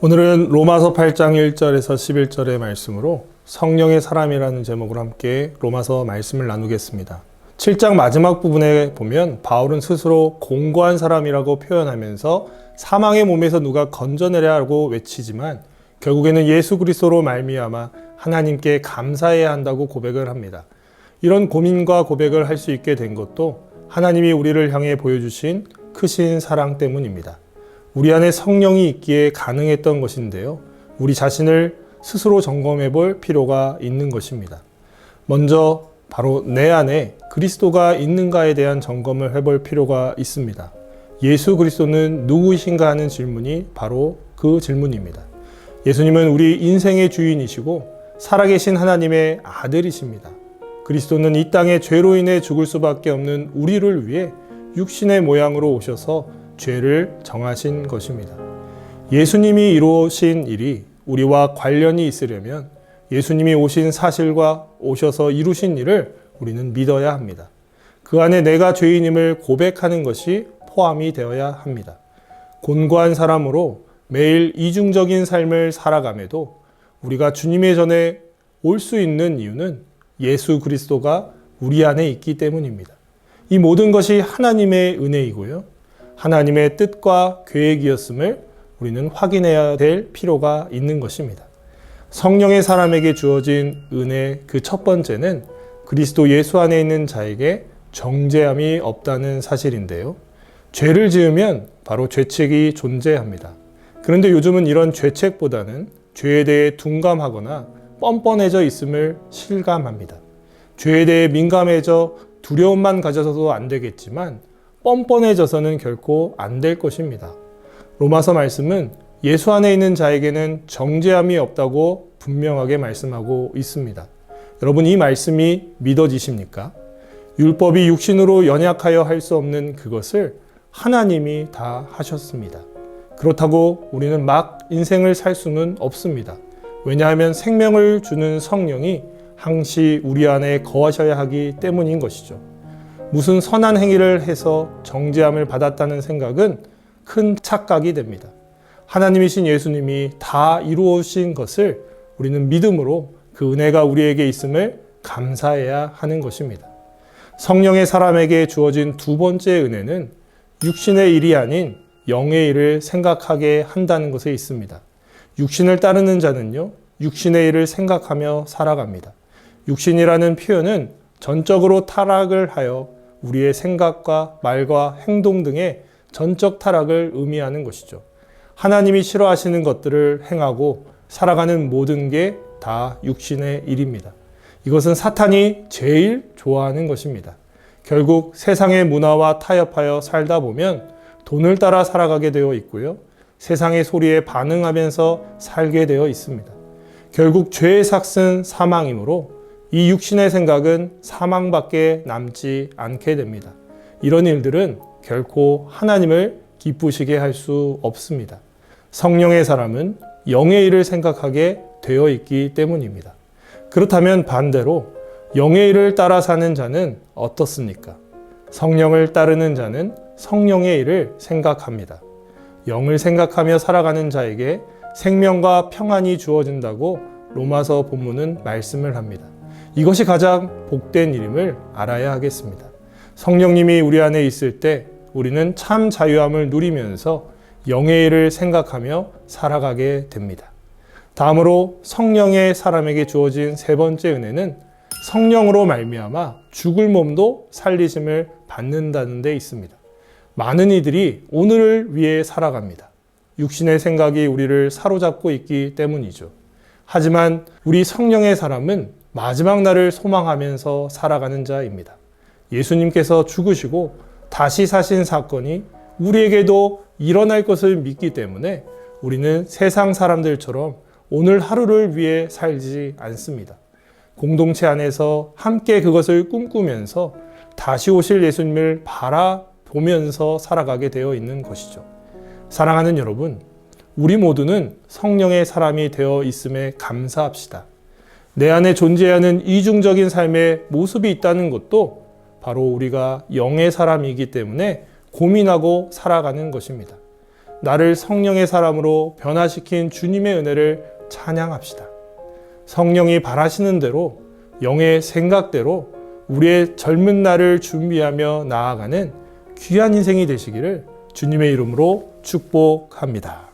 오늘은 로마서 8장 1절에서 11절의 말씀으로 성령의 사람이라는 제목으로 함께 로마서 말씀을 나누겠습니다. 7장 마지막 부분에 보면 바울은 스스로 공고한 사람이라고 표현하면서 사망의 몸에서 누가 건져내라고 외치지만 결국에는 예수 그리스도로 말미암아 하나님께 감사해야 한다고 고백을 합니다. 이런 고민과 고백을 할 수 있게 된 것도 하나님이 우리를 향해 보여주신 크신 사랑 때문입니다. 우리 안에 성령이 있기에 가능했던 것인데요. 우리 자신을 스스로 점검해 볼 필요가 있는 것입니다. 먼저 바로 내 안에 그리스도가 있는가에 대한 점검을 해볼 필요가 있습니다. 예수 그리스도는 누구이신가 하는 질문이 바로 그 질문입니다. 예수님은 우리 인생의 주인이시고 살아계신 하나님의 아들이십니다. 그리스도는 이 땅에 죄로 인해 죽을 수밖에 없는 우리를 위해 육신의 모양으로 오셔서 죄를 정하신 것입니다. 예수님이 이루신 일이 우리와 관련이 있으려면 예수님이 오신 사실과 오셔서 이루신 일을 우리는 믿어야 합니다. 그 안에 내가 죄인임을 고백하는 것이 포함이 되어야 합니다. 곤고한 사람으로 매일 이중적인 삶을 살아감에도 우리가 주님의 전에 올 수 있는 이유는 예수 그리스도가 우리 안에 있기 때문입니다. 이 모든 것이 하나님의 은혜이고요. 하나님의 뜻과 계획이었음을 우리는 확인해야 될 필요가 있는 것입니다. 성령의 사람에게 주어진 은혜 그 첫 번째는 그리스도 예수 안에 있는 자에게 정죄함이 없다는 사실인데요. 죄를 지으면 바로 죄책이 존재합니다. 그런데 요즘은 이런 죄책보다는 죄에 대해 둔감하거나 뻔뻔해져 있음을 실감합니다. 죄에 대해 민감해져 두려움만 가져서도 안 되겠지만 뻔뻔해져서는 결코 안 될 것입니다. 로마서 말씀은 예수 안에 있는 자에게는 정죄함이 없다고 분명하게 말씀하고 있습니다. 여러분, 이 말씀이 믿어지십니까? 율법이 육신으로 연약하여 할 수 없는 그것을 하나님이 다 하셨습니다. 그렇다고 우리는 막 인생을 살 수는 없습니다. 왜냐하면 생명을 주는 성령이 항시 우리 안에 거하셔야 하기 때문인 것이죠. 무슨 선한 행위를 해서 정죄함을 받았다는 생각은 큰 착각이 됩니다. 하나님이신 예수님이 다 이루어진 것을 우리는 믿음으로 그 은혜가 우리에게 있음을 감사해야 하는 것입니다. 성령의 사람에게 주어진 두 번째 은혜는 육신의 일이 아닌 영의 일을 생각하게 한다는 것에 있습니다. 육신을 따르는 자는요, 육신의 일을 생각하며 살아갑니다. 육신이라는 표현은 전적으로 타락을 하여 우리의 생각과 말과 행동 등의 전적 타락을 의미하는 것이죠. 하나님이 싫어하시는 것들을 행하고 살아가는 모든 게 다 육신의 일입니다. 이것은 사탄이 제일 좋아하는 것입니다. 결국 세상의 문화와 타협하여 살다 보면 돈을 따라 살아가게 되어 있고요. 세상의 소리에 반응하면서 살게 되어 있습니다. 결국 죄의 삭은 사망이므로 이 육신의 생각은 사망밖에 남지 않게 됩니다. 이런 일들은 결코 하나님을 기쁘시게 할 수 없습니다. 성령의 사람은 영의 일을 생각하게 되어 있기 때문입니다. 그렇다면 반대로 영의 일을 따라 사는 자는 어떻습니까? 성령을 따르는 자는 성령의 일을 생각합니다. 영을 생각하며 살아가는 자에게 생명과 평안이 주어진다고 로마서 본문은 말씀을 합니다. 이것이 가장 복된 일임을 알아야 하겠습니다. 성령님이 우리 안에 있을 때 우리는 참 자유함을 누리면서 영의 일을 생각하며 살아가게 됩니다. 다음으로 성령의 사람에게 주어진 세 번째 은혜는 성령으로 말미암아 죽을 몸도 살리심을 받는다는 데 있습니다. 많은 이들이 오늘을 위해 살아갑니다. 육신의 생각이 우리를 사로잡고 있기 때문이죠. 하지만 우리 성령의 사람은 마지막 날을 소망하면서 살아가는 자입니다. 예수님께서 죽으시고 다시 사신 사건이 우리에게도 일어날 것을 믿기 때문에 우리는 세상 사람들처럼 오늘 하루를 위해 살지 않습니다. 공동체 안에서 함께 그것을 꿈꾸면서 다시 오실 예수님을 바라보면서 살아가게 되어 있는 것이죠. 사랑하는 여러분, 우리 모두는 성령의 사람이 되어 있음에 감사합시다. 내 안에 존재하는 이중적인 삶의 모습이 있다는 것도 바로 우리가 영의 사람이기 때문에 고민하고 살아가는 것입니다. 나를 성령의 사람으로 변화시킨 주님의 은혜를 찬양합시다. 성령이 바라시는 대로 영의 생각대로 우리의 젊은 날을 준비하며 나아가는 귀한 인생이 되시기를 주님의 이름으로 축복합니다.